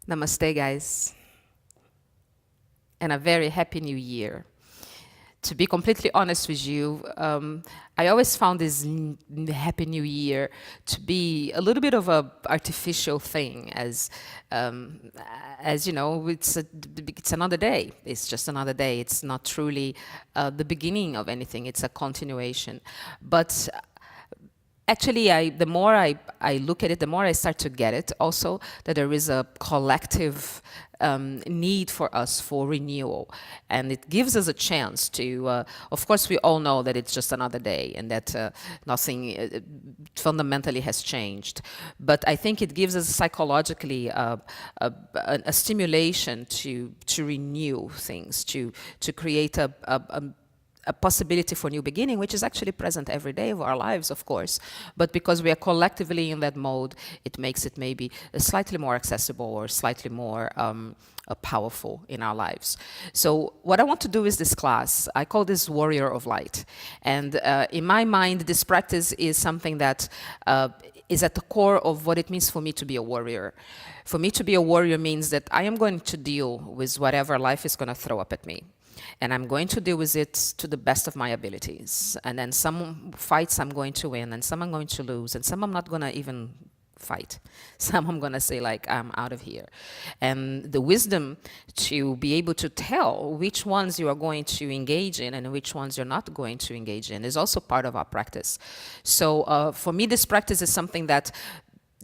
Namaste, guys, and a very happy new year. To be completely honest with you, I always found this happy new year to be a little bit of a artificial thing, um, as you know, it's another day. It's just another day. It's not truly the beginning of anything. It's a continuation. But actually, the more I look at it, the more I start to get it also, that there is a collective need for us for renewal. And it gives us a chance to, of course, we all know that it's just another day and that nothing fundamentally has changed. But I think it gives us psychologically a stimulation to renew things, to create a possibility for new beginning, which is actually present every day of our lives, of course. But because we are collectively in that mode, it makes it maybe slightly more accessible or slightly more powerful in our lives. So what I want to do is this class. I call this Warrior of Light. And in my mind, this practice is something that is at the core of what it means for me to be a warrior. For me to be a warrior means that I am going to deal with whatever life is going to throw up at me. And I'm going to deal with it to the best of my abilities. And then some fights I'm going to win, and some I'm going to lose, and some I'm not going to even fight. Some I'm going to say, like, I'm out of here. And the wisdom to be able to tell which ones you are going to engage in and which ones you're not going to engage in is also part of our practice. So for me, this practice is something that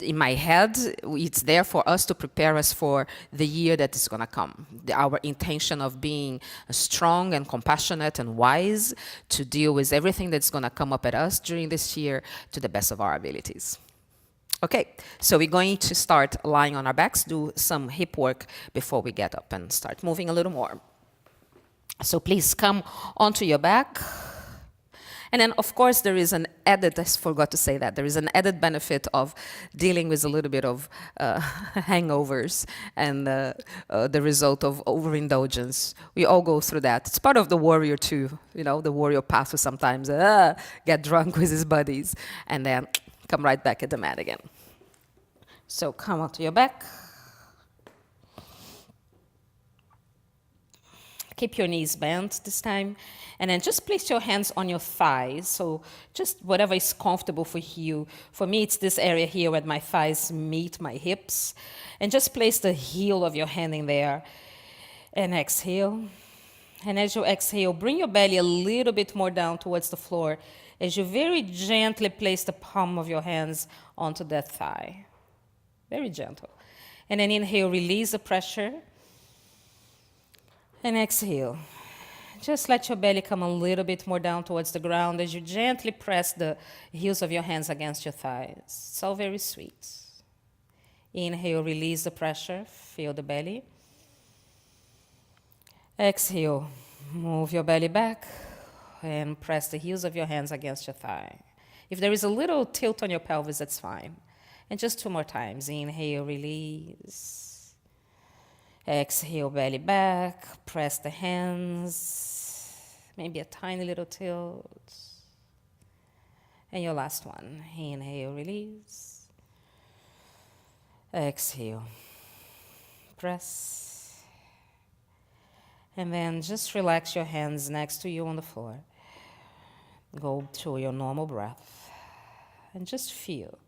in my head, it's there for us to prepare us for the year that is going to come. Our intention of being strong and compassionate and wise to deal with everything that's going to come up at us during this year to the best of our abilities. Okay, so we're going to start lying on our backs, do some hip work before we get up and start moving a little more. So please come onto your back. And then, of course, there is an added, I forgot to say that, there is an added benefit of dealing with a little bit of hangovers and the result of overindulgence. We all go through that. It's part of the warrior too, you know, the warrior path who sometimes get drunk with his buddies and then come right back at the mat again. So come onto your back. Keep your knees bent this time. And then just place your hands on your thighs. So just whatever is comfortable for you. For me, it's this area here where my thighs meet my hips. And just place the heel of your hand in there. And exhale. And as you exhale, bring your belly a little bit more down towards the floor as you very gently place the palm of your hands onto that thigh. Very gentle. And then inhale, release the pressure. And exhale. Just let your belly come a little bit more down towards the ground as you gently press the heels of your hands against your thighs. It's all very sweet. Inhale, release the pressure. Feel the belly. Exhale, move your belly back and press the heels of your hands against your thigh. If there is a little tilt on your pelvis, that's fine. And just 2 more times. Inhale, release. Exhale, belly back, press the hands, maybe a tiny little tilt. And your last one, inhale, release. Exhale, press. And then just relax your hands next to you on the floor. Go to your normal breath and just feel.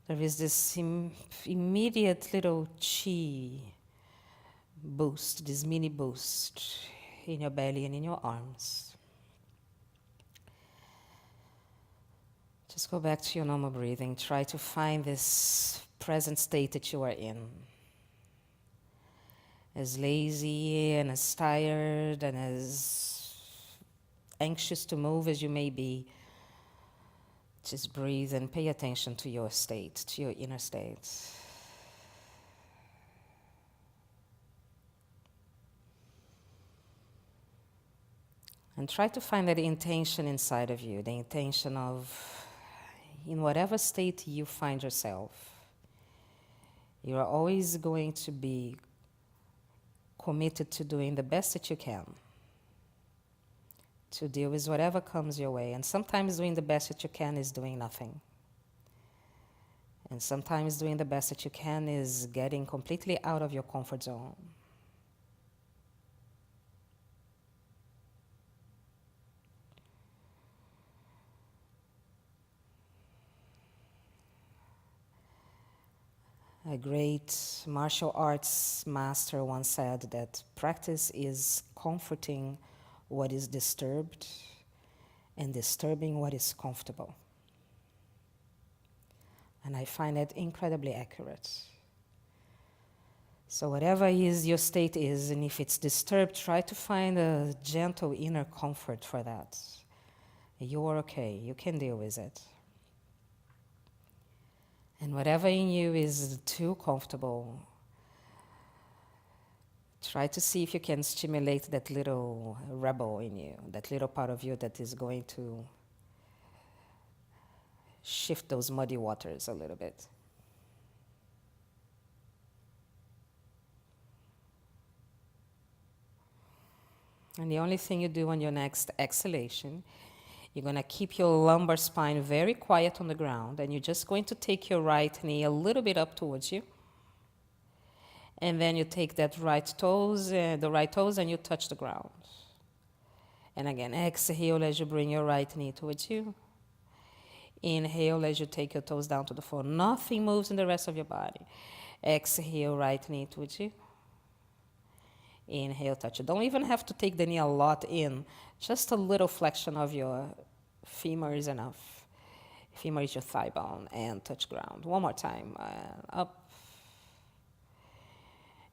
There is this immediate little chi boost, this mini boost in your belly and in your arms. Just go back to your normal breathing. Try to find this present state that you are in. As lazy and as tired and as anxious to move as you may be, just breathe and pay attention to your state, to your inner state. And try to find that intention inside of you, the intention of, in whatever state you find yourself, you are always going to be committed to doing the best that you can to deal with whatever comes your way. And sometimes doing the best that you can is doing nothing. And sometimes doing the best that you can is getting completely out of your comfort zone. A great martial arts master once said that practice is comforting what is disturbed and disturbing what is comfortable. And I find that incredibly accurate. So whatever is your state is, and if it's disturbed, try to find a gentle inner comfort for that. You're okay, you can deal with it. And whatever in you is too comfortable, try to see if you can stimulate that little rebel in you, that little part of you that is going to shift those muddy waters a little bit. And the only thing you do on your next exhalation, you're going to keep your lumbar spine very quiet on the ground, and you're just going to take your right knee a little bit up towards you. And then you take that the right toes, and you touch the ground. And again, exhale as you bring your right knee towards you. Inhale as you take your toes down to the floor. Nothing moves in the rest of your body. Exhale, right knee towards you. Inhale, touch it. Don't even have to take the knee a lot in. Just a little flexion of your femur is enough. Femur is your thigh bone, and touch ground. One more time. Up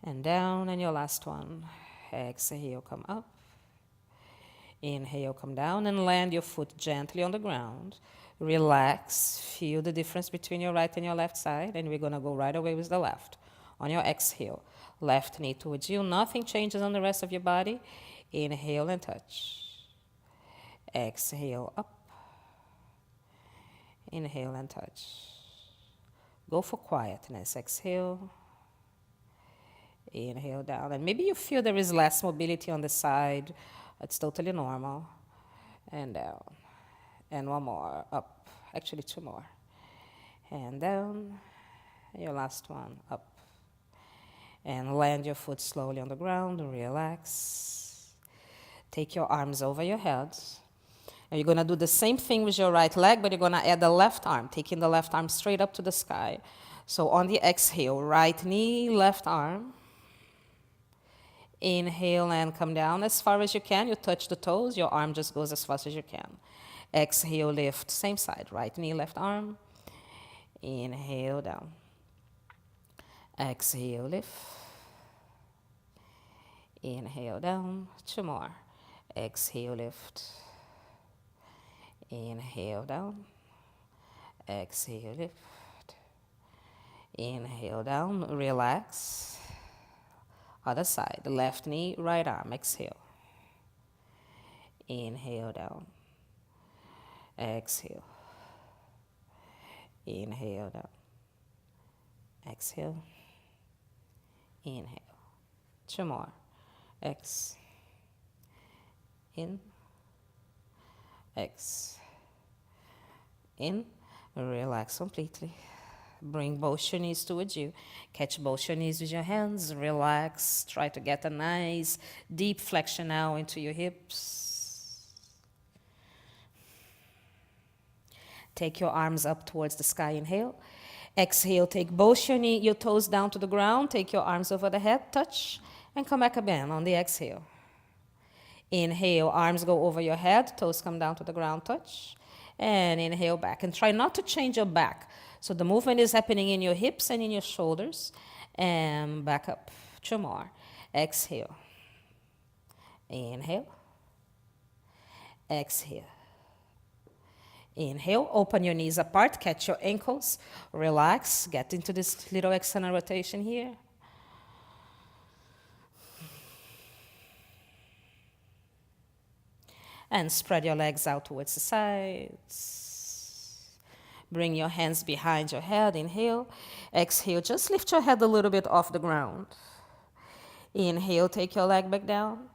and down, and your last one. Exhale, come up. Inhale, come down, and land your foot gently on the ground. Relax. Feel the difference between your right and your left side, and we're going to go right away with the left. On your exhale, left knee towards you. Nothing changes on the rest of your body. Inhale and touch. Exhale, up. Inhale and touch. Go for quietness. Exhale. Inhale down. And maybe you feel there is less mobility on the side. It's totally normal. And down. And one more. Up. Actually, two more. And down. And your last one. Up. And land your foot slowly on the ground. Relax. Take your arms over your head. And you're going to do the same thing with your right leg, but you're going to add the left arm, taking the left arm straight up to the sky. So on the exhale, right knee, left arm. Inhale and come down as far as you can. You touch the toes. Your arm just goes as fast as you can. Exhale, lift. Same side. Right knee, left arm. Inhale, down. Exhale, lift. Inhale, down. Two more. Exhale, lift. Inhale, down. Exhale, lift. Inhale, down. Relax. Other side. Left knee, right arm. Exhale. Inhale, down. Exhale. Inhale, down. Exhale. Inhale. Two more. X. In. X. In. Relax completely. Bring both your knees towards you. Catch both your knees with your hands. Relax. Try to get a nice deep flexion now into your hips. Take your arms up towards the sky. Inhale. Exhale. Take both your toes down to the ground. Take your arms over the head. Touch. And come back again on the exhale. Inhale. Arms go over your head. Toes come down to the ground. Touch. And inhale back. And try not to change your back. So the movement is happening in your hips and in your shoulders. And back up. Two more. Exhale. Inhale. Exhale. Inhale. Open your knees apart. Catch your ankles. Relax. Get into this little external rotation here. And spread your legs out towards the sides. Bring your hands behind your head. Inhale. Exhale. Just lift your head a little bit off the ground. Inhale. Take your leg back down.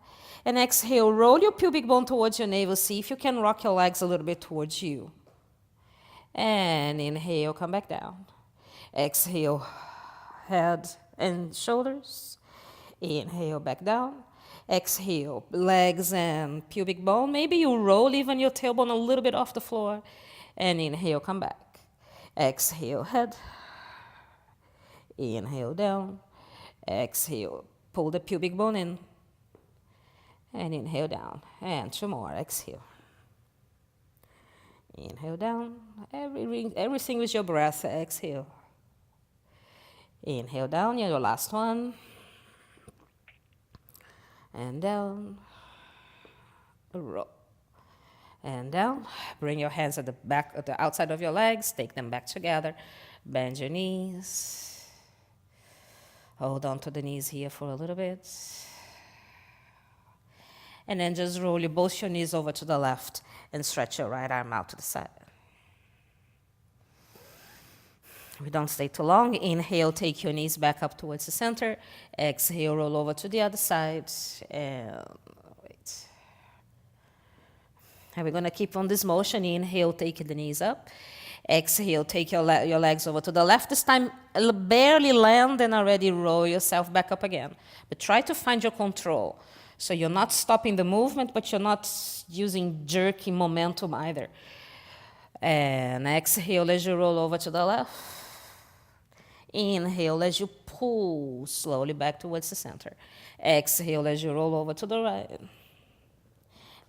And exhale. Roll your pubic bone towards your navel. See if you can rock your legs a little bit towards you. And inhale. Come back down. Exhale, head and shoulders. Inhale, back down. Exhale, legs and pubic bone. Maybe you roll even your tailbone a little bit off the floor. And inhale, come back. Exhale, head. Inhale, down. Exhale, pull the pubic bone in. And inhale, down. And 2 more. Exhale. Inhale, down. Everything with your breath. Exhale. Inhale, down. Your last one. And down. Roll. And down. Bring your hands at the back, at the outside of your legs. Take them back together. Bend your knees. Hold on to the knees here for a little bit. And then just roll both your knees over to the left and stretch your right arm out to the side. We don't stay too long. Inhale, take your knees back up towards the center. Exhale, roll over to the other side. And wait. And we're going to keep on this motion. Inhale, take the knees up. Exhale, take your legs over to the left. This time, barely land and already roll yourself back up again. But try to find your control. So you're not stopping the movement, but you're not using jerky momentum either. And exhale as you roll over to the left. Inhale as you pull slowly back towards the center. Exhale as you roll over to the right.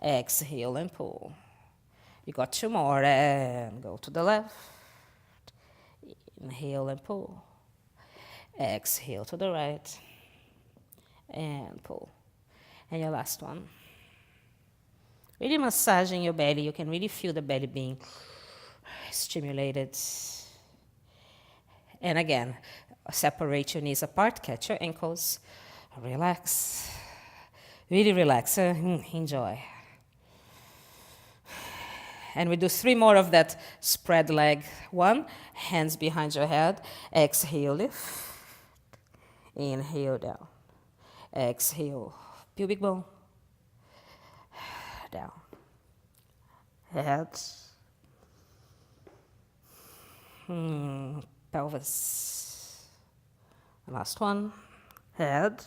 Exhale and pull. You got 2 more, and go to the left. Inhale and pull. Exhale to the right. And pull. And your last one. Really massaging your belly. You can really feel the belly being stimulated. And again, separate your knees apart, catch your ankles, relax. Really relax, enjoy. And we do 3 more of that spread leg. 1, hands behind your head. Exhale, lift. Inhale, down. Exhale, pubic bone. Down. Head. Pelvis. Last one. Head.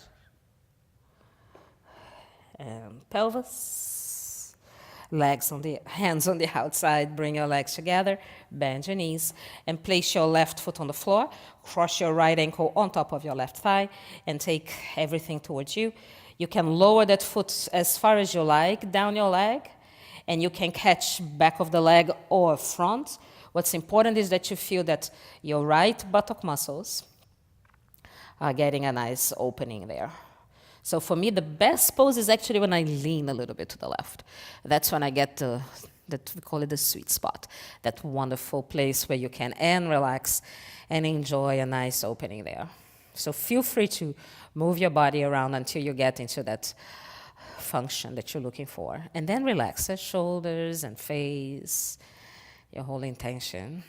And pelvis. Hands on the outside. Bring your legs together. Bend your knees. And place your left foot on the floor. Cross your right ankle on top of your left thigh. And take everything towards you. You can lower that foot as far as you like down your leg. And you can catch back of the leg or front. What's important is that you feel that your right buttock muscles are getting a nice opening there. So for me, the best pose is actually when I lean a little bit to the left. That's when I get that we call it the sweet spot, that wonderful place where you can relax and enjoy a nice opening there. So feel free to move your body around until you get into that function that you're looking for. And then relax the shoulders and face, your whole intention.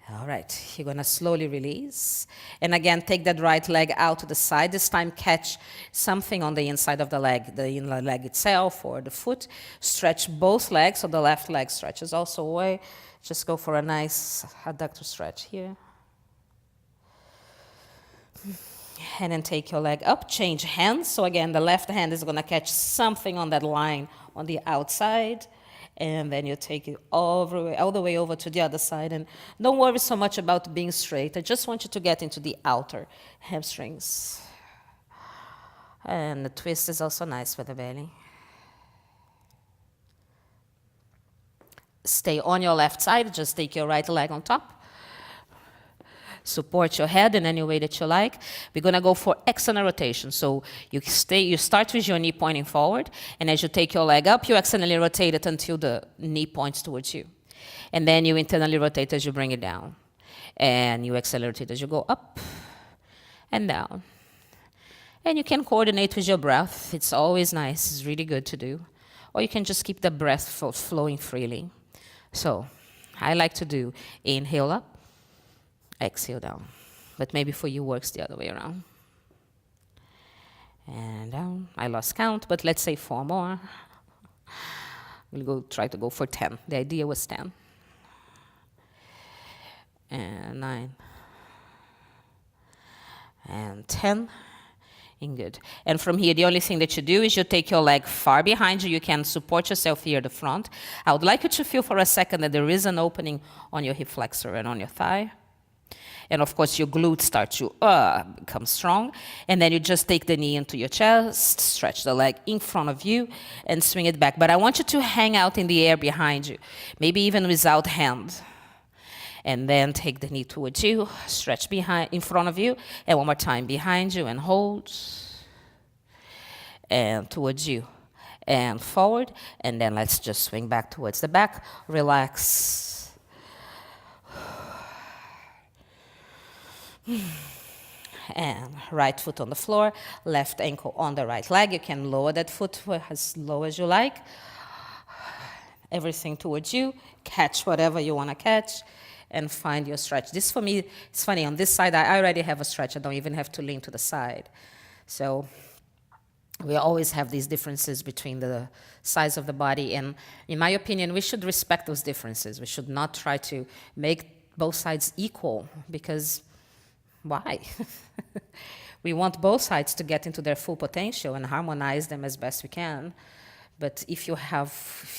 All right, you're going to slowly release. And again, take that right leg out to the side. This time, catch something on the inside of the leg, the inner leg itself or the foot. Stretch both legs, so the left leg stretches also away. Just go for a nice adductor stretch here. And then take your leg up, change hands. So again, the left hand is going to catch something on that line on the outside. And then you take it all the way over to the other side. And don't worry so much about being straight. I just want you to get into the outer hamstrings. And the twist is also nice for the belly. Stay on your left side. Just take your right leg on top. Support your head in any way that you like. We're going to go for external rotation. So you start with your knee pointing forward, and as you take your leg up, you externally rotate it until the knee points towards you. And then you internally rotate as you bring it down. And you accelerate it as you go up and down. And you can coordinate with your breath. It's always nice. It's really good to do. Or you can just keep the breath flowing freely. So I like to do inhale up, exhale down. But maybe for you works the other way around. And down. I lost count, but let's say 4 more. We'll try to go for 10. The idea was 10. And 9. And 10. And good. And from here, the only thing that you do is you take your leg far behind you. You can support yourself here at the front. I would like you to feel for a second that there is an opening on your hip flexor and on your thigh. And of course, your glutes start to become strong. And then you just take the knee into your chest, stretch the leg in front of you, and swing it back. But I want you to hang out in the air behind you, maybe even without hand. And then take the knee towards you, stretch behind in front of you, and one more time behind you, and hold. And towards you, and forward. And then let's just swing back towards the back. Relax. And right foot on the floor, left ankle on the right leg. You can lower that foot as low as you like. Everything towards you. Catch whatever you want to catch and find your stretch. This for me, it's funny. On this side, I already have a stretch. I don't even have to lean to the side. So we always have these differences between the size of the body. And in my opinion, we should respect those differences. We should not try to make both sides equal, because why? We want both sides to get into their full potential and harmonize them as best we can. But if you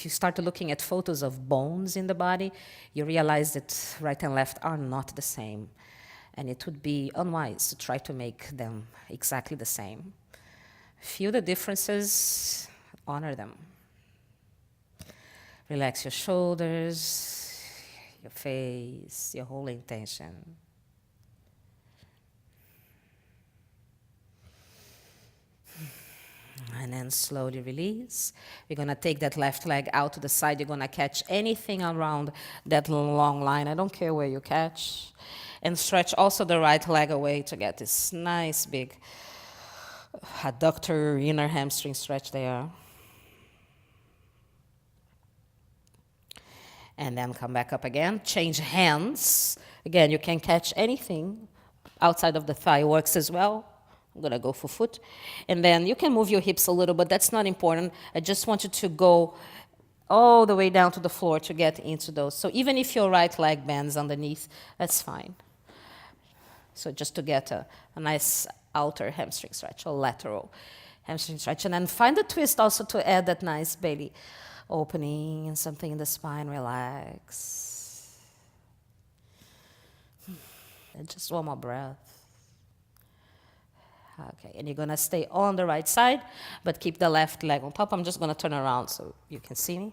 start looking at photos of bones in the body, you realize that right and left are not the same. And it would be unwise to try to make them exactly the same. Feel the differences, honor them. Relax your shoulders, your face, your whole intention. And then slowly release. We're going to take that left leg out to the side. You're going to catch anything around that long line. I don't care where you catch. And stretch also the right leg away to get this nice big adductor inner hamstring stretch there. And then come back up again. Change hands. Again, you can catch anything outside of the thigh, works as well. I'm going to go for foot. And then you can move your hips a little, but that's not important. I just want you to go all the way down to the floor to get into those. So even if your right leg bends underneath, that's fine. So just to get a nice outer hamstring stretch or lateral hamstring stretch. And then find the twist also to add that nice belly opening and something in the spine. Relax. And just one more breath. Okay, and you're going to stay on the right side, but keep the left leg on top. I'm just going to turn around so you can see me.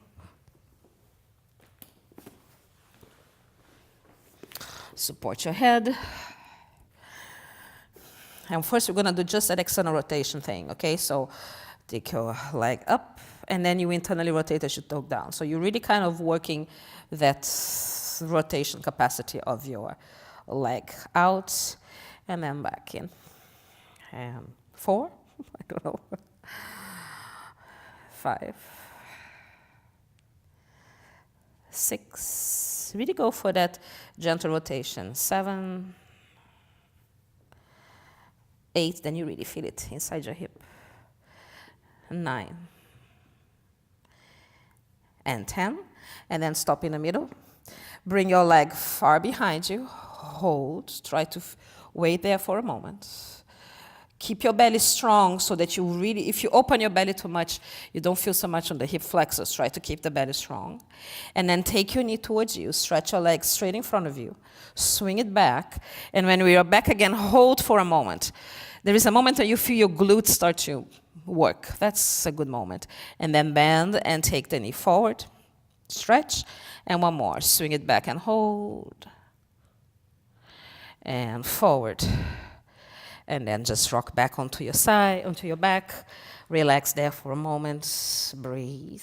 Support your head. And first we're going to do just that external rotation thing, okay? So take your leg up, and then you internally rotate as you talk down. So you're really kind of working that rotation capacity of your leg out, and then back in. And 4, I don't know, 5, 6, really go for that gentle rotation. 7, 8, then you really feel it inside your hip. 9, and 10, and then stop in the middle. Bring your leg far behind you, hold, try to wait there for a moment. Keep your belly strong so that you really, if you open your belly too much, you don't feel so much on the hip flexors. Try to keep the belly strong. And then take your knee towards you. Stretch your legs straight in front of you. Swing it back. And when we are back again, hold for a moment. There is a moment that you feel your glutes start to work. That's a good moment. And then bend and take the knee forward. Stretch. And one more. Swing it back and hold. And forward. And then just rock back onto your side, onto your back. Relax there for a moment. Breathe.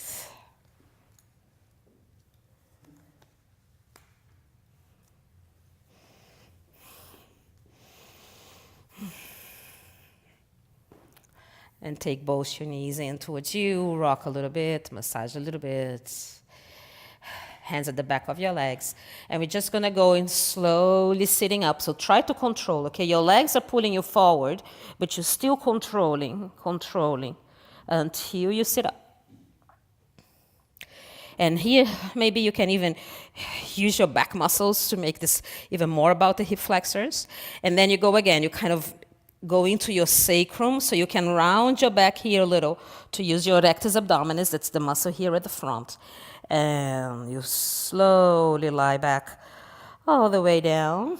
And take both your knees in towards you. Rock a little bit, massage a little bit. hands at the back of your legs. And we're just gonna go in slowly sitting up. So try to control, okay? Your legs are pulling you forward, but you're still controlling until you sit up. And here, maybe you can even use your back muscles to make this even more about the hip flexors. And then you go again, you kind of go into your sacrum, so you can round your back here a little to use your rectus abdominis, that's the muscle here at the front. And you slowly lie back all the way down.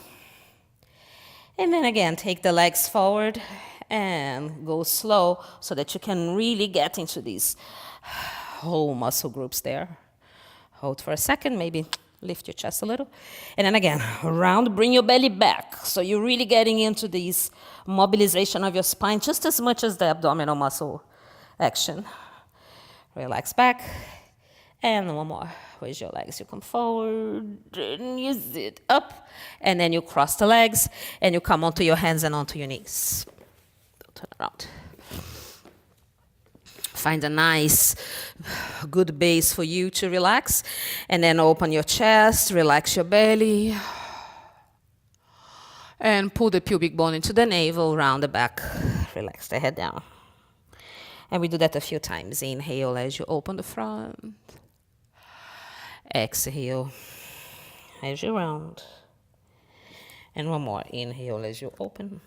And then again, take the legs forward and go slow so that you can really get into these whole muscle groups there. Hold for a second, maybe lift your chest a little. And then again, round, bring your belly back. So you're really getting into this mobilization of your spine just as much as the abdominal muscle action. Relax back. And one more. Raise your legs. You come forward and you sit up. And then you cross the legs and you come onto your hands and onto your knees. Turn around. Find a nice, good base for you to relax. And then open your chest, relax your belly. And pull the pubic bone into the navel, round the back. Relax the head down. And we do that a few times. Inhale as you open the front. Exhale as you round. And one more. Inhale as you open.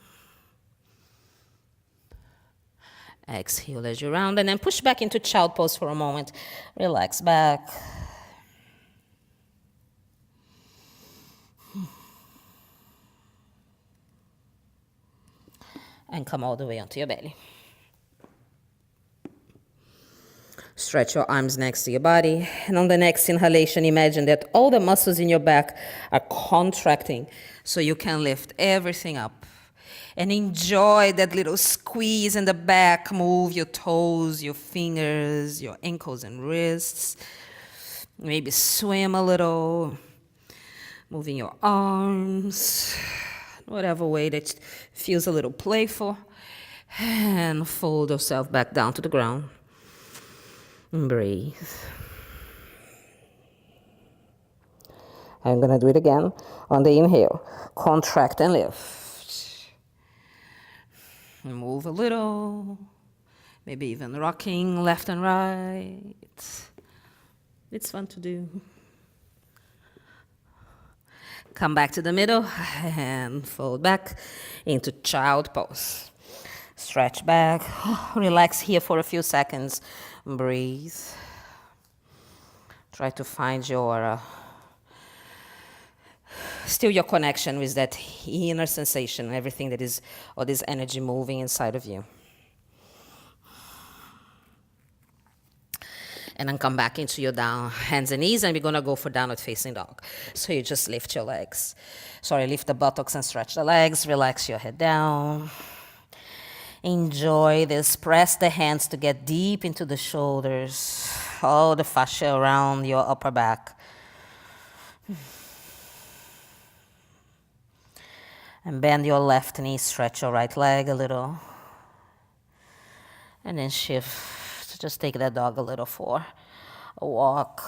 Exhale as you round, and then push back into child pose for a moment. Relax back. And come all the way onto your belly. Stretch your arms next to your body. And on the next inhalation, imagine that all the muscles in your back are contracting so you can lift everything up. And enjoy that little squeeze in the back. Move your toes, your fingers, your ankles and wrists. Maybe swim a little. Moving your arms. Whatever way that feels a little playful. And fold yourself back down to the ground. And breathe. I'm going to do it again. On the inhale, contract and lift. Move a little, maybe even rocking left and right. It's fun to do. Come back to the middle and fold back into child pose. Stretch back, relax here for a few seconds. Breathe. Try to find your still your connection with that inner sensation, everything that is, all this energy moving inside of you. And then come back into your down, hands and knees, and we're gonna go for downward facing dog. So you just lift your legs. Lift the buttocks and stretch the legs, relax your head down. Enjoy this, press the hands to get deep into the shoulders, all the fascia around your upper back. And bend your left knee, stretch your right leg a little. And then shift. Just take that dog a little for a walk.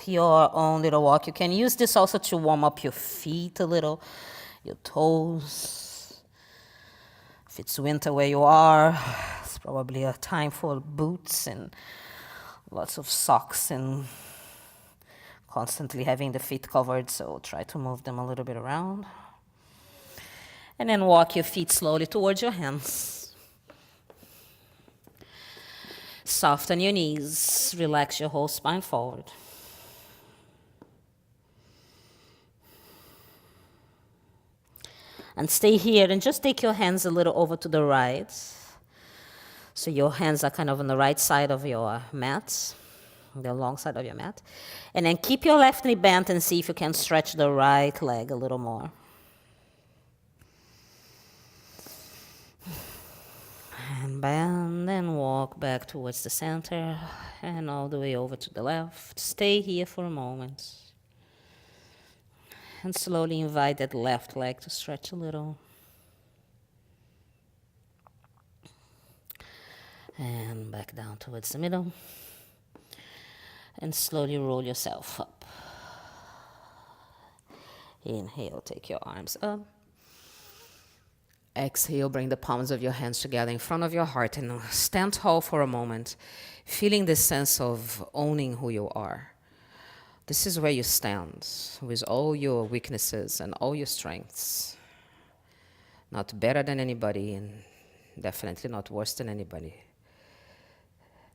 Your own little walk. You can use this also to warm up your feet a little, your toes. If it's winter where you are, it's probably a time for boots and lots of socks and constantly having the feet covered, so try to move them a little bit around. And then walk your feet slowly towards your hands. Soften your knees. Relax your whole spine forward. And stay here and just take your hands a little over to the right. So your hands are kind of on the right side of your mat, the long side of your mat. And then keep your left knee bent and see if you can stretch the right leg a little more. And bend and walk back towards the center and all the way over to the left. Stay here for a moment. And slowly invite that left leg to stretch a little. And back down towards the middle. And slowly roll yourself up. Inhale, take your arms up. Exhale, bring the palms of your hands together in front of your heart and stand tall for a moment, feeling this sense of owning who you are. This is where you stand with all your weaknesses and all your strengths. Not better than anybody and definitely not worse than anybody.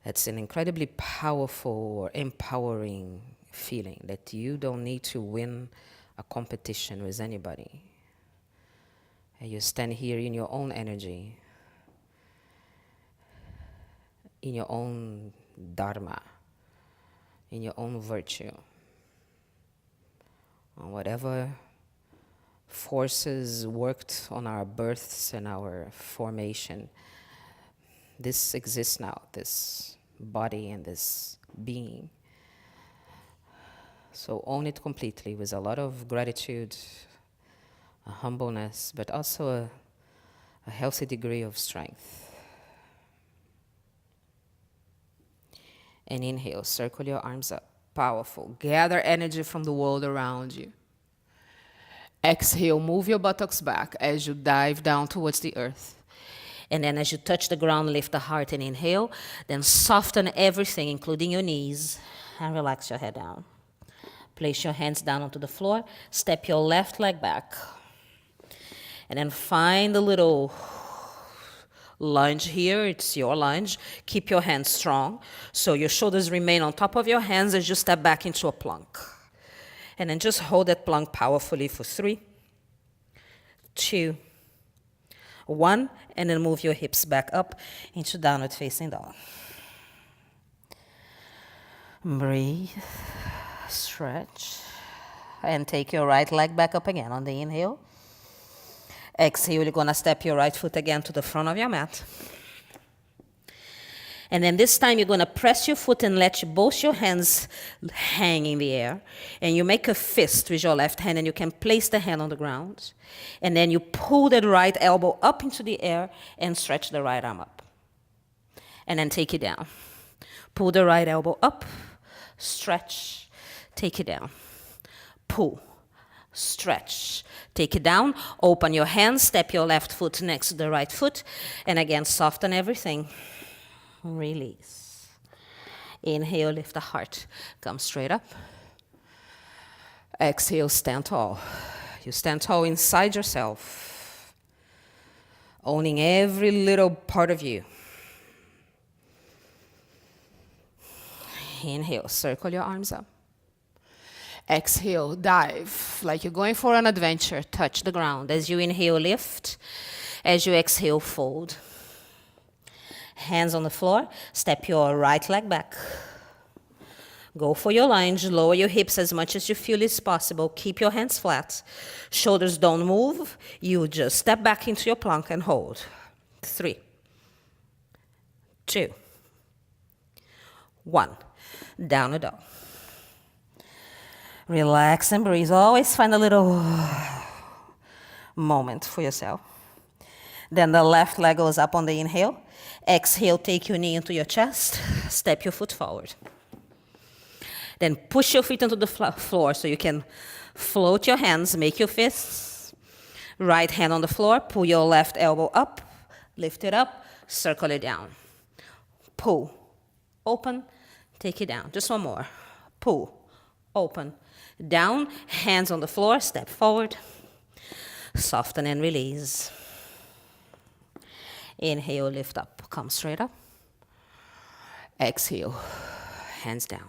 It's an incredibly powerful or empowering feeling that you don't need to win a competition with anybody. And you stand here in your own energy, in your own dharma, in your own virtue. And whatever forces worked on our births and our formation, this exists now, this body and this being. So own it completely with a lot of gratitude, a humbleness, but also a healthy degree of strength. And inhale, circle your arms up. Powerful. Gather energy from the world around you. Exhale, move your buttocks back as you dive down towards the earth. And then as you touch the ground, lift the heart and inhale. Then soften everything, including your knees, and relax your head down. Place your hands down onto the floor. Step your left leg back. And then find a little lunge here. It's your lunge. Keep your hands strong so your shoulders remain on top of your hands as you step back into a plank. And then just hold that plank powerfully for 3, 2, 1, and then move your hips back up into downward facing dog. Breathe, stretch, and take your right leg back up again on the inhale. Exhale, you're gonna step your right foot again to the front of your mat. And then this time you're gonna press your foot and let both your hands hang in the air. And you make a fist with your left hand and you can place the hand on the ground. And then you pull that right elbow up into the air and stretch the right arm up. And then take it down. Pull the right elbow up, stretch, take it down. Pull, stretch, take it down. Open your hands, step your left foot next to the right foot. And again, soften everything. Release. Inhale, lift the heart. Come straight up. Exhale, stand tall. You stand tall inside yourself, owning every little part of you. Inhale, circle your arms up. Exhale, dive like you're going for an adventure. Touch the ground. As you inhale, lift. As you exhale, fold. Hands on the floor. Step your right leg back. Go for your lunge. Lower your hips as much as you feel is possible. Keep your hands flat. Shoulders don't move. You just step back into your plank and hold. 3, 2, 1. Down a dog. Relax and breathe. Always find a little moment for yourself. Then the left leg goes up on the inhale. Exhale, take your knee into your chest. Step your foot forward. Then push your feet into the floor so you can float your hands, make your fists. Right hand on the floor, pull your left elbow up, lift it up, circle it down. Pull, open, take it down. Just one more. Pull, open, down, hands on the floor, step forward, soften and release. Inhale, lift up, come straight up. Exhale, hands down.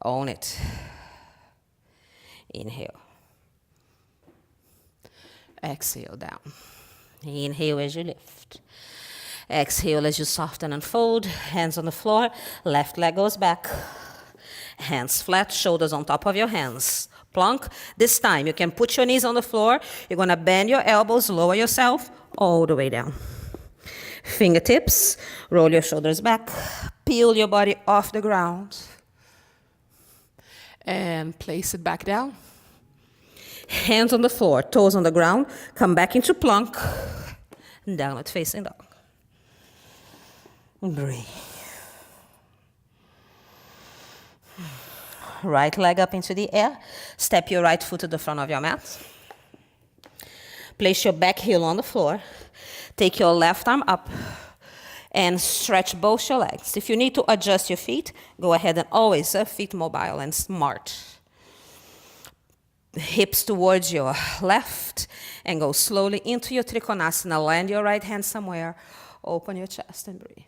Own it. Inhale. Exhale, down. Inhale as you lift. Exhale as you soften and fold. Hands on the floor. Left leg goes back. Hands flat, shoulders on top of your hands. Plank. This time you can put your knees on the floor. You're going to bend your elbows, lower yourself all the way down. Fingertips, roll your shoulders back. Peel your body off the ground. And place it back down. Hands on the floor, toes on the ground. Come back into plank. Downward facing dog. Breathe. right leg up into the air. Step your right foot to the front of your mat. Place your back heel on the floor. Take your left arm up and stretch both your legs. If you need to adjust your feet, go ahead and always feet mobile and smart. Hips towards your left and go slowly into your Trikonasana. Land your right hand somewhere. Open your chest and breathe.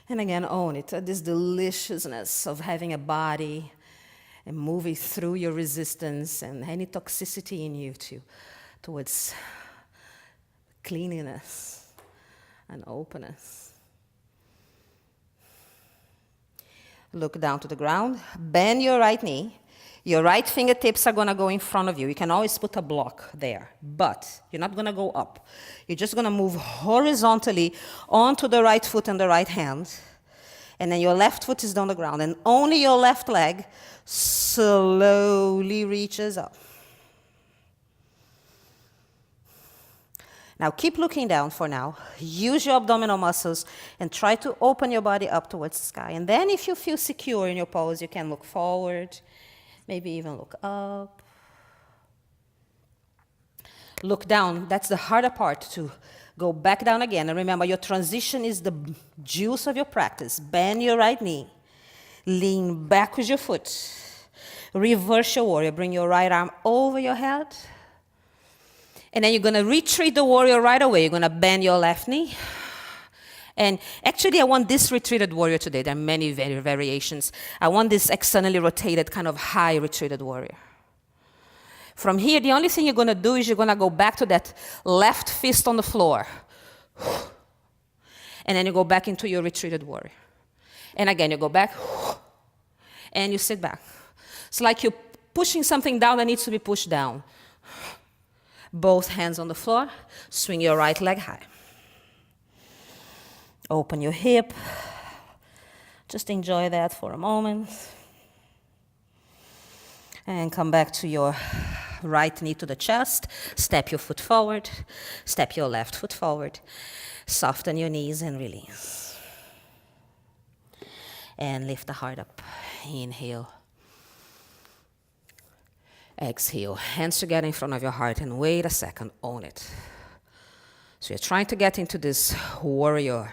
And again, own it, this deliciousness of having a body and moving through your resistance and any toxicity in you towards cleanliness and openness. Look down to the ground. Bend your right knee. Your right fingertips are going to go in front of you. You can always put a block there, but you're not going to go up. You're just going to move horizontally onto the right foot and the right hand. And then your left foot is on the ground. And only your left leg slowly reaches up. Now keep looking down for now. Use your abdominal muscles and try to open your body up towards the sky. And then if you feel secure in your pose, you can look forward, maybe even look up. Look down. That's the harder part, to go back down again. And remember, your transition is the juice of your practice. Bend your right knee. Lean back with your foot. Reverse your warrior. Bring your right arm over your head. And then you're going to retreat the warrior right away. You're going to bend your left knee. And actually, I want this retreated warrior today. There are many variations. I want this externally rotated, kind of high retreated warrior. From here, the only thing you're going to do is you're going to go back to that left fist on the floor. And then you go back into your retreated warrior. And again, you go back. And you sit back. It's like you're pushing something down that needs to be pushed down. Both hands on the floor. Swing your right leg high. Open your hip. Just enjoy that for a moment. And come back to your right knee to the chest. Step your foot forward. Step your left foot forward. Soften your knees and release. And lift the heart up. Inhale. Exhale. Hands together in front of your heart, and wait a second. Own it. So you're trying to get into this warrior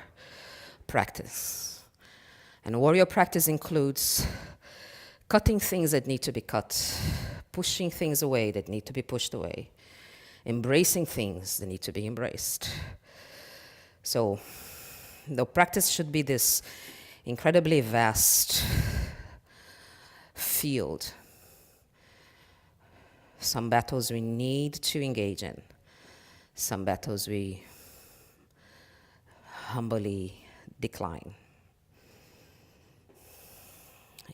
practice. And warrior practice includes cutting things that need to be cut, pushing things away that need to be pushed away, embracing things that need to be embraced. So the practice should be this incredibly vast field. Some battles we need to engage in. Some battles we humbly decline.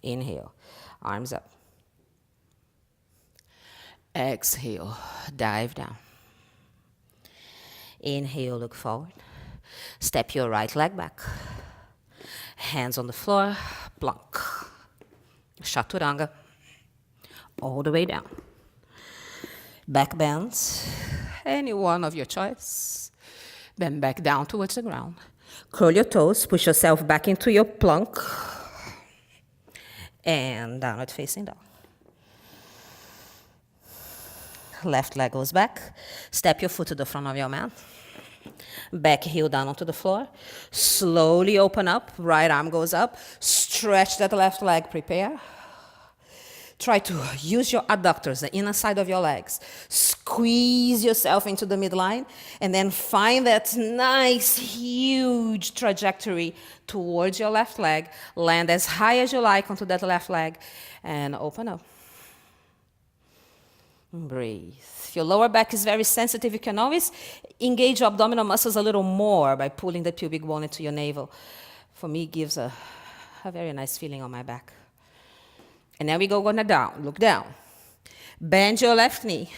Inhale, arms up. Exhale, dive down. Inhale, look forward. Step your right leg back. Hands on the floor, plank. Chaturanga, all the way down. Back bends, any one of your choice. Bend back down towards the ground. Curl your toes, push yourself back into your plank. And downward facing dog. Left leg goes back. Step your foot to the front of your mat. Back heel down onto the floor. Slowly open up. Right arm goes up. Stretch that left leg. Prepare. Try to use your adductors, the inner side of your legs. Squeeze yourself into the midline, and then find that nice, huge trajectory towards your left leg. Land as high as you like onto that left leg, and open up. Breathe. If your lower back is very sensitive, you can always engage your abdominal muscles a little more by pulling the pubic bone into your navel. For me, it gives a very nice feeling on my back. And then we go down. Look down. Bend your left knee.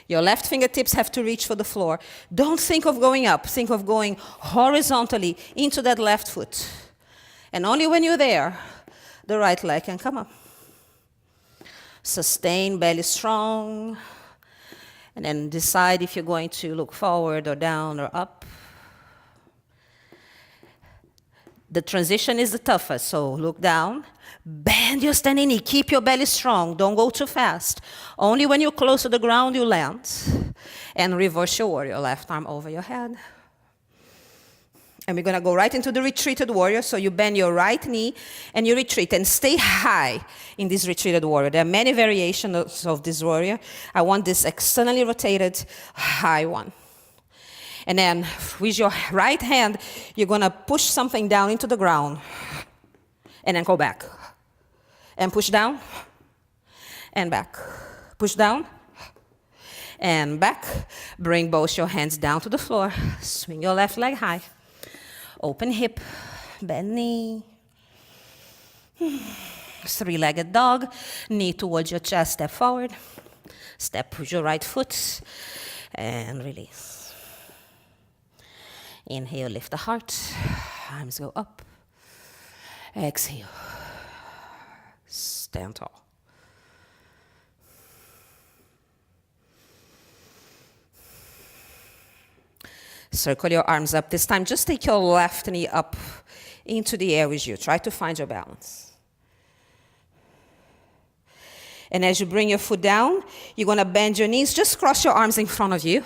Your left fingertips have to reach for the floor. Don't think of going up. Think of going horizontally into that left foot. And only when you're there, the right leg can come up. Sustain, belly strong. And then decide if you're going to look forward or down or up. The transition is the toughest, so look down, bend your standing knee, keep your belly strong, don't go too fast. Only when you're close to the ground you land. And reverse your warrior, left arm over your head. And we're gonna go right into the retreated warrior, so you bend your right knee and you retreat, and stay high in this retreated warrior. There are many variations of this warrior. I want this externally rotated high one. And then with your right hand, you're gonna push something down into the ground. And then go back. And push down. And back. Push down. And back. Bring both your hands down to the floor. Swing your left leg high. Open hip. Bend knee. Three-legged dog. Knee towards your chest. Step forward. Step with your right foot. And release. Inhale, lift the heart. Arms go up. Exhale. Stand tall. Circle your arms up. This time, just take your left knee up into the air with you. Try to find your balance. And as you bring your foot down, you're going to bend your knees. Just cross your arms in front of you.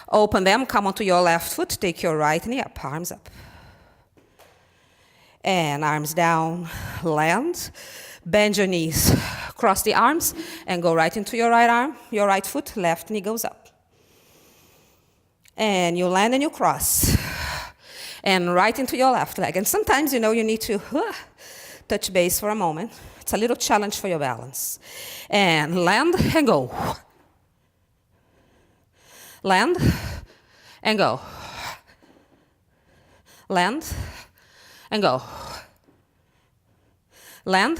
Open them, come onto your left foot, take your right knee up, arms up. And arms down, land. Bend your knees, cross the arms, and go right into your right arm, your right foot, left knee goes up. And you land and you cross. And right into your left leg. And sometimes, you need to touch base for a moment. It's a little challenge for your balance. And land and go. Land and go. Land and go. Land,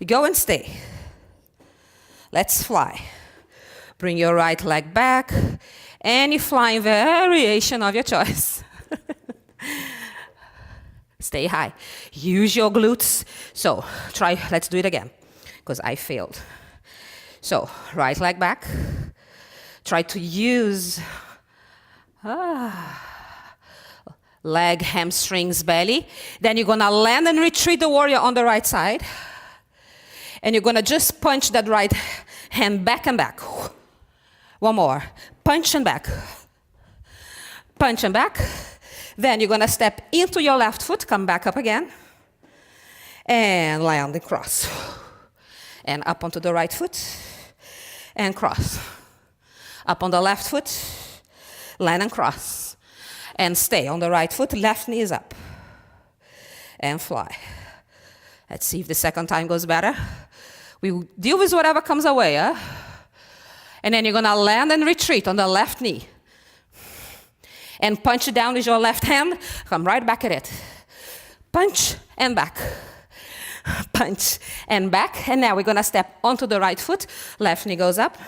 go and stay. Let's fly. Bring your right leg back. Any flying variation of your choice. Stay high. Use your glutes. So let's do it again, because I failed. So right leg back. Try to use leg, hamstrings, belly. Then you're gonna land and retreat the warrior on the right side. And you're gonna just punch that right hand back and back. One more. Punch and back. Punch and back. Then you're gonna step into your left foot, come back up again. And land and cross. And up onto the right foot. And cross. Up on the left foot, land and cross. And stay on the right foot, left knee is up. And fly. Let's see if the second time goes better. We deal with whatever comes our way, huh? And then you're gonna land and retreat on the left knee. And punch it down with your left hand, come right back at it. Punch and back. Punch and back. And now we're gonna step onto the right foot, left knee goes up.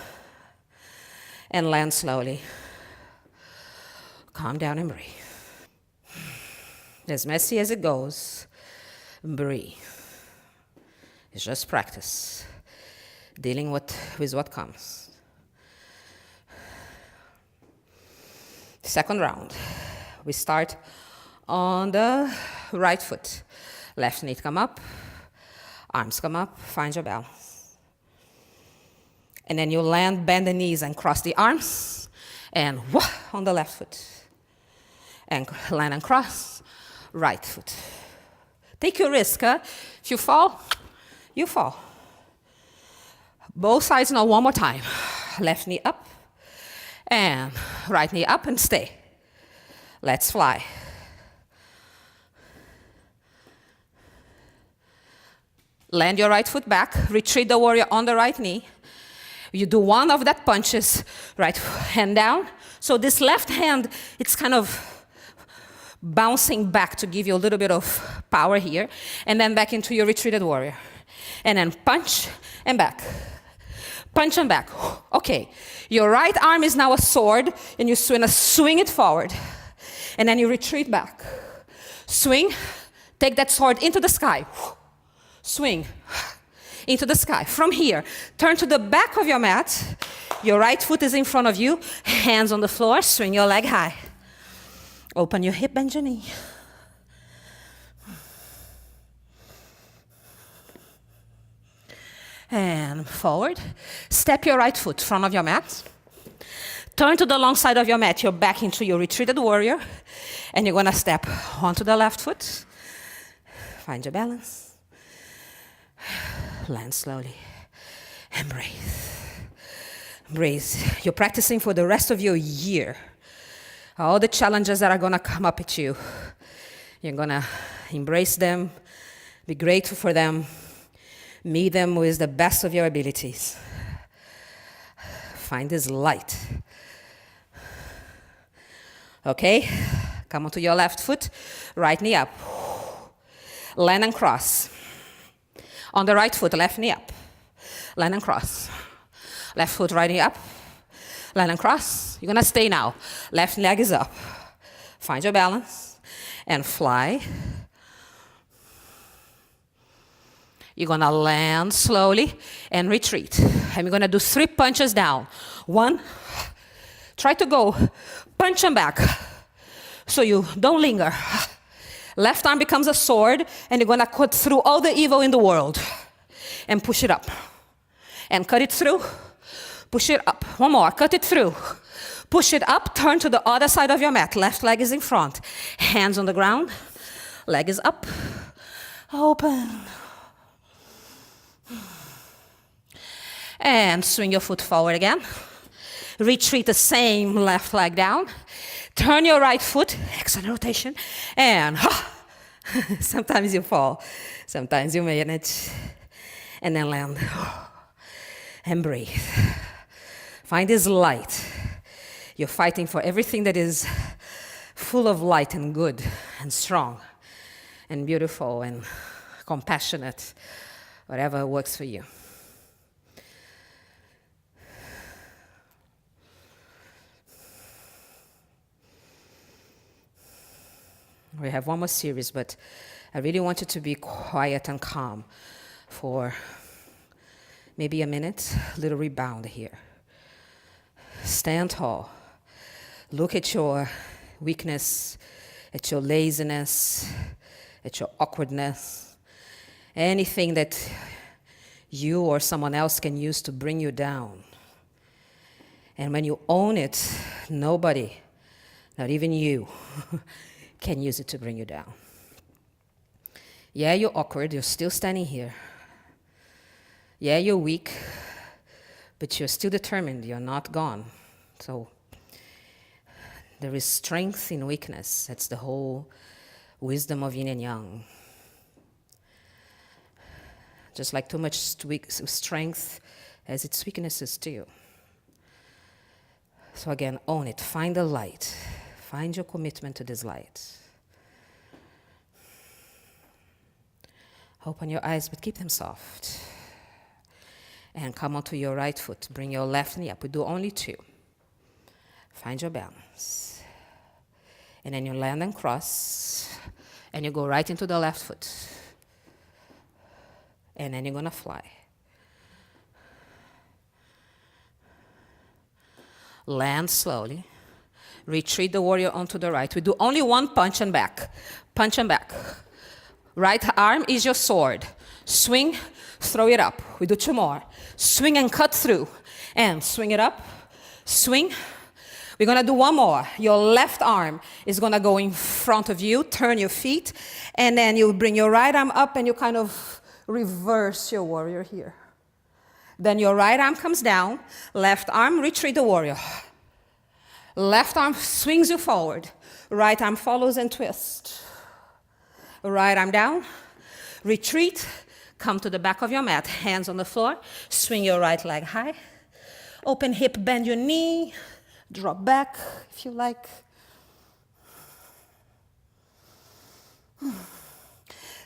And land slowly. Calm down and breathe. As messy as it goes, breathe. It's just practice. Dealing with what comes. Second round. We start on the right foot. Left knee come up. Arms come up. Find your balance. And then you land, bend the knees, and cross the arms. And on the left foot. And land and cross. Right foot. Take your risk, huh? If you fall, you fall. Both sides now, one more time. Left knee up. And right knee up and stay. Let's fly. Land your right foot back. Retreat the warrior on the right knee. You do one of that punches, right hand down. So this left hand, it's kind of bouncing back to give you a little bit of power here. And then back into your retreated warrior. And then punch and back. Punch and back. Okay. Your right arm is now a sword, and you swing it forward. And then you retreat back. Swing. Take that sword into the sky. Swing. Into the sky. From here, turn to the back of your mat. Your right foot is in front of you. Hands on the floor. Swing your leg high. Open your hip, bend your knee. forward. Step your right foot in front of your mat. Turn to the long side of your mat. You're back into your retreated warrior. And you're going to step onto the left foot. Find your balance. Land slowly. And breathe. Breathe. You're practicing for the rest of your year. All the challenges that are going to come up at you, you're going to embrace them, be grateful for them, meet them with the best of your abilities. Find this light. Okay? Come onto your left foot, right knee up. Land and cross. On the right foot, left knee up. Land and cross. Left foot, right knee up. Land and cross. You're going to stay now. Left leg is up. Find your balance and fly. You're going to land slowly and retreat. And we're going to do 3 punches down. 1, try to go punch and back so you don't linger. Left arm becomes a sword, and you're going to cut through all the evil in the world and push it up. And cut it through, push it up. 1 more, cut it through. Push it up, turn to the other side of your mat. Left leg is in front. Hands on the ground, leg is up. Open. And swing your foot forward again. Retreat the same left leg down. Turn your right foot, external rotation, and sometimes you fall, sometimes you manage, and then land. And breathe. Find this light. You're fighting for everything that is full of light and good and strong and beautiful and compassionate, whatever works for you. We have 1 more series, but I really want you to be quiet and calm for maybe a minute. A little rebound here. Stand tall. Look at your weakness, at your laziness, at your awkwardness, anything that you or someone else can use to bring you down. And when you own it, nobody, not even you, can use it to bring you down. Yeah, you're awkward, you're still standing here. Yeah, you're weak, but you're still determined, you're not gone. So there is strength in weakness. That's the whole wisdom of yin and yang. Just like too much strength has its weaknesses too. So again, own it, find the light. Find your commitment to this light. Open your eyes, but keep them soft. And come onto your right foot. Bring your left knee up. We do only 2. Find your balance. And then you land and cross. And you go right into the left foot. And then you're going to fly. Land slowly. Retreat the warrior onto the right. We do only 1 punch and back. Punch and back. Right arm is your sword. Swing, throw it up. We do 2 more. Swing and cut through. And swing it up. Swing. We're going to do 1 more. Your left arm is going to go in front of you. Turn your feet. And then you bring your right arm up and you kind of reverse your warrior here. Then your right arm comes down. Left arm, retreat the warrior. Left arm swings you forward. Right arm follows and twists. Right arm down. Retreat. Come to the back of your mat. Hands on the floor. Swing your right leg high. Open hip, bend your knee. Drop back if you like.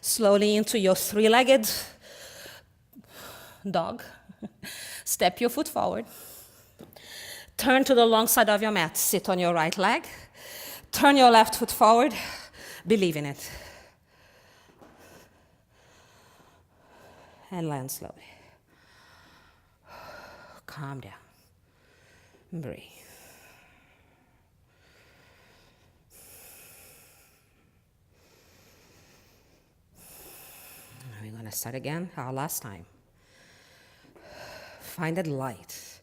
Slowly into your 3-legged dog. Step your foot forward. Turn to the long side of your mat. Sit on your right leg. Turn your left foot forward. Believe in it. And land slowly. Calm down. Breathe. We're going to start again, our last time. find that light.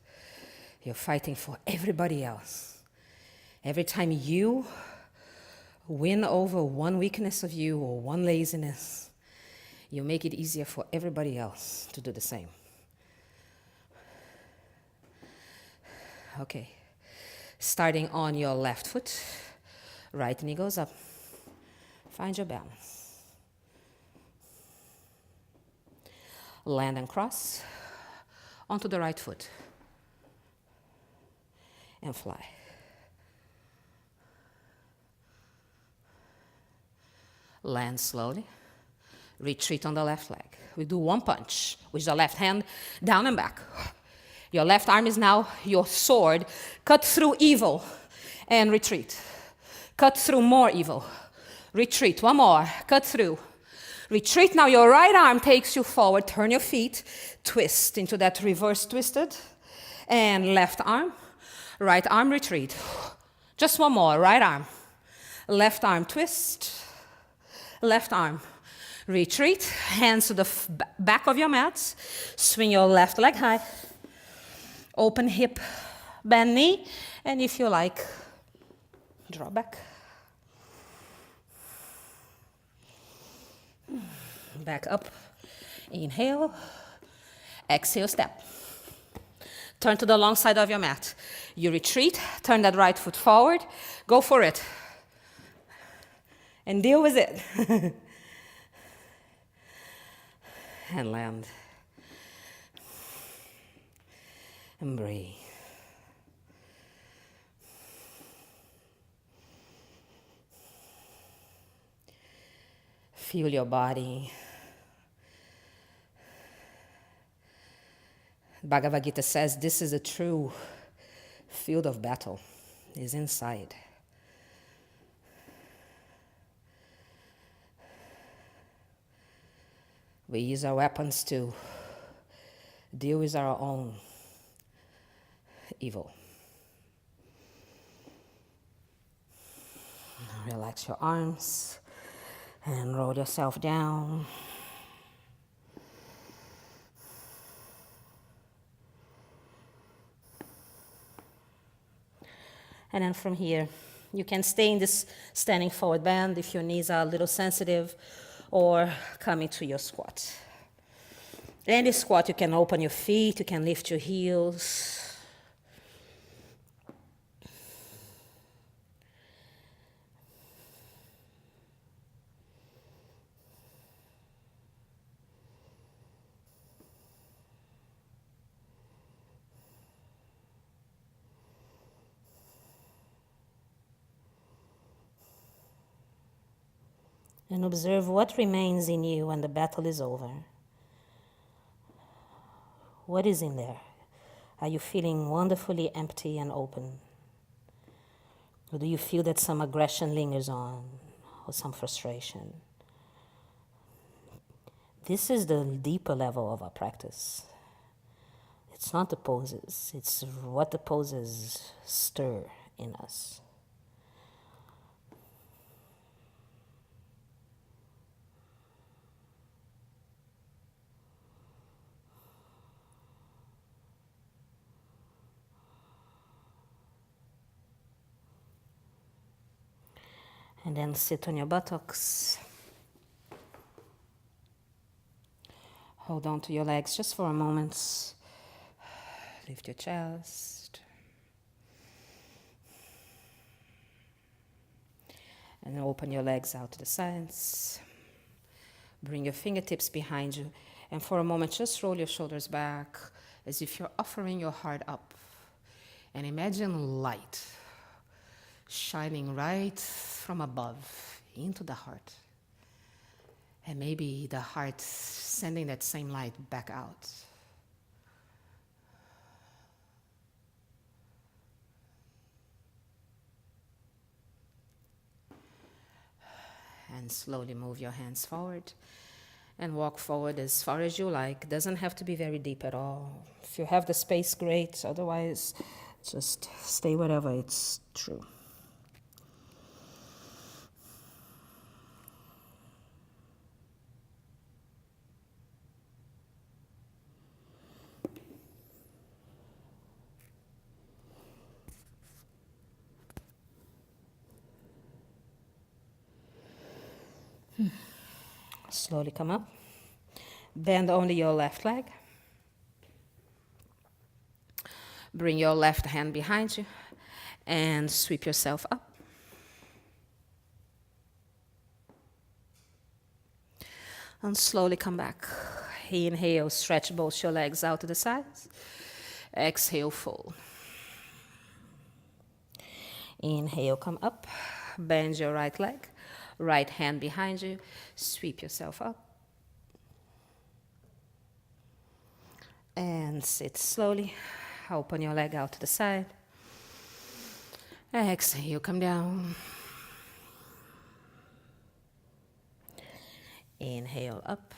You're fighting for everybody else. Every time you win over one weakness of you or one laziness, you make it easier for everybody else to do the same. Okay. Starting on your left foot, right knee goes up. Find your balance. Land and cross onto the right foot and fly. Land slowly. Retreat on the left leg. We do one punch with the left hand down and back. Your left arm is now your sword. Cut through evil and retreat. Cut through more evil. Retreat. One more. Cut through. Retreat. Now your right arm takes you forward. Turn your feet. Twist into that reverse twisted. And left arm. Right arm retreat. Just one more. Right arm. Left arm twist. Left arm retreat. Hands to the back of your mat. Swing your left leg high. Open hip, bend knee, and if you like, draw back. Back up. Inhale. Exhale, step. Turn to the long side of your mat. You retreat, turn that right foot forward, go for it. And deal with it. And land. And breathe. Feel your body. Bhagavad Gita says this is a true field of battle, is inside. We use our weapons to deal with our own evil. Relax your arms and roll yourself down. And then from here, you can stay in this standing forward bend if your knees are a little sensitive, or come into your squat. In this squat, you can open your feet, you can lift your heels. And observe what remains in you when the battle is over. What is in there? Are you feeling wonderfully empty and open? Or do you feel that some aggression lingers on, or some frustration? This is the deeper level of our practice. It's not the poses, it's what the poses stir in us. And then sit on your buttocks. Hold on to your legs just for a moment. Lift your chest. And then open your legs out to the sides. Bring your fingertips behind you. And for a moment, just roll your shoulders back as if you're offering your heart up. And imagine light shining right from above into the heart. And maybe the heart sending that same light back out. And slowly move your hands forward and walk forward as far as you like. Doesn't have to be very deep at all. If you have the space, great. Otherwise, just stay wherever it's true. Slowly come up. Bend only your left leg. Bring your left hand behind you and sweep yourself up. And slowly come back. Inhale, stretch both your legs out to the sides. Exhale, fold. Inhale, come up. Bend your right leg. Right hand behind you. Sweep yourself up. And sit slowly. Open your leg out to the side. Exhale, come down. Inhale up.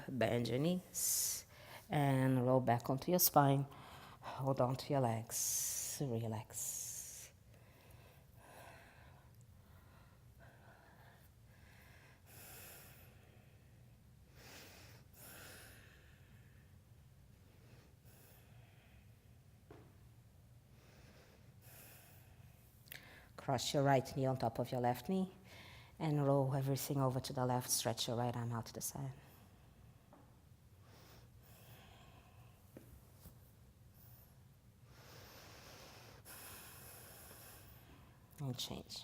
Bend your knees. And roll back onto your spine. Hold on to your legs. Relax. Cross your right knee on top of your left knee and roll everything over to the left. Stretch your right arm out to the side. And change.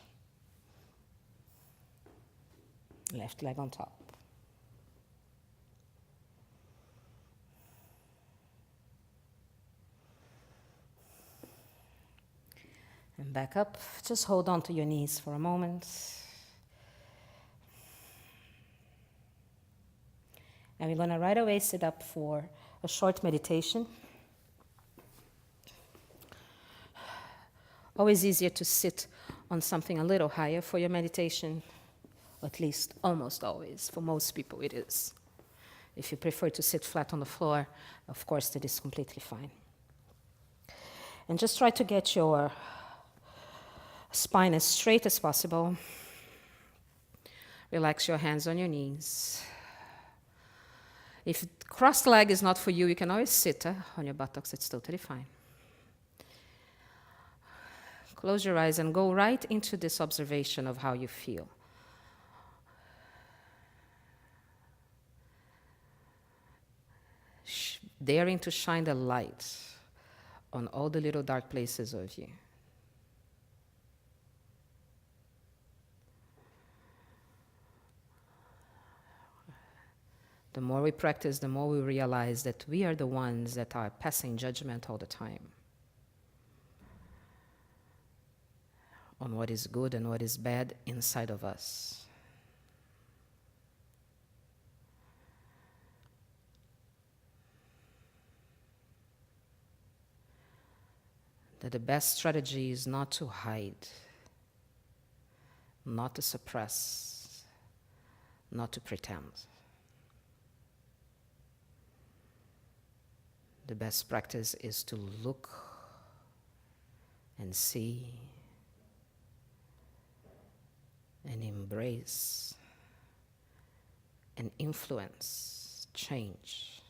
Left leg on top. And back up. Just hold on to your knees for a moment. And we're going to right away sit up for a short meditation. Always easier to sit on something a little higher for your meditation, at least almost always. For most people it is. If you prefer to sit flat on the floor, of course that is completely fine. And just try to get your spine as straight as possible. Relax your hands on your knees. If crossed leg is not for you, you can always sit on your buttocks. It's totally fine. Close your eyes and go right into this observation of how you feel. Daring to shine the light on all the little dark places of you. The more we practice, the more we realize that we are the ones that are passing judgment all the time on what is good and what is bad inside of us. That the best strategy is not to hide, not to suppress, not to pretend. The best practice is to look and see and embrace and influence, change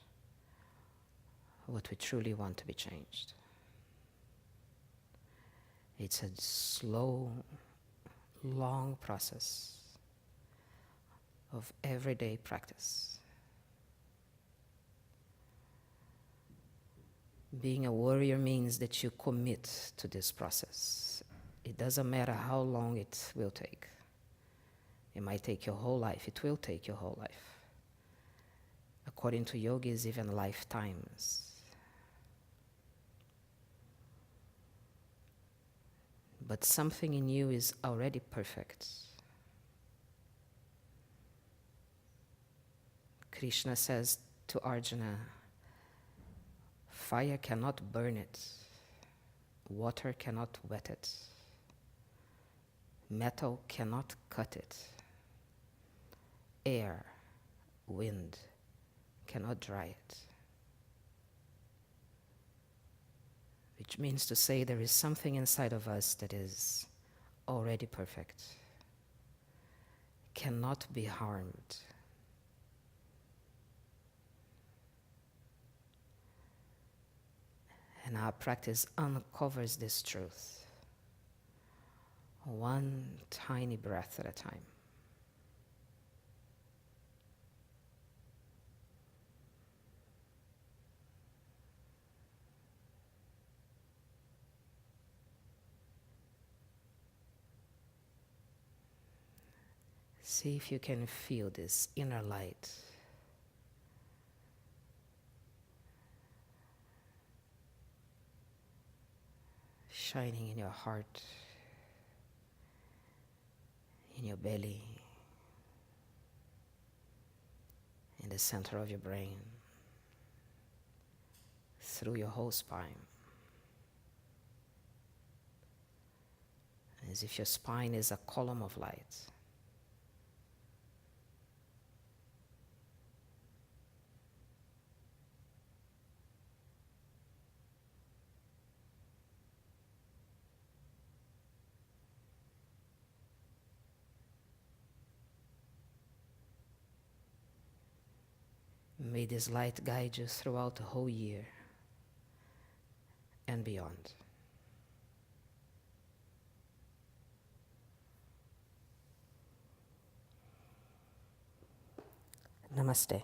what we truly want to be changed. It's a slow, long process of everyday practice. Being a warrior means that you commit to this process. It doesn't matter how long it will take. It might take your whole life. It will take your whole life. According to yogis, even lifetimes. But something in you is already perfect. Krishna says to Arjuna, fire cannot burn it. Water cannot wet it. Metal cannot cut it. Air, wind cannot dry it. Which means to say there is something inside of us that is already perfect, cannot be harmed. And our practice uncovers this truth, one tiny breath at a time. See if you can feel this inner light. Shining in your heart, in your belly, in the center of your brain, through your whole spine. As if your spine is a column of light. May this light guide you throughout the whole year and beyond. Namaste.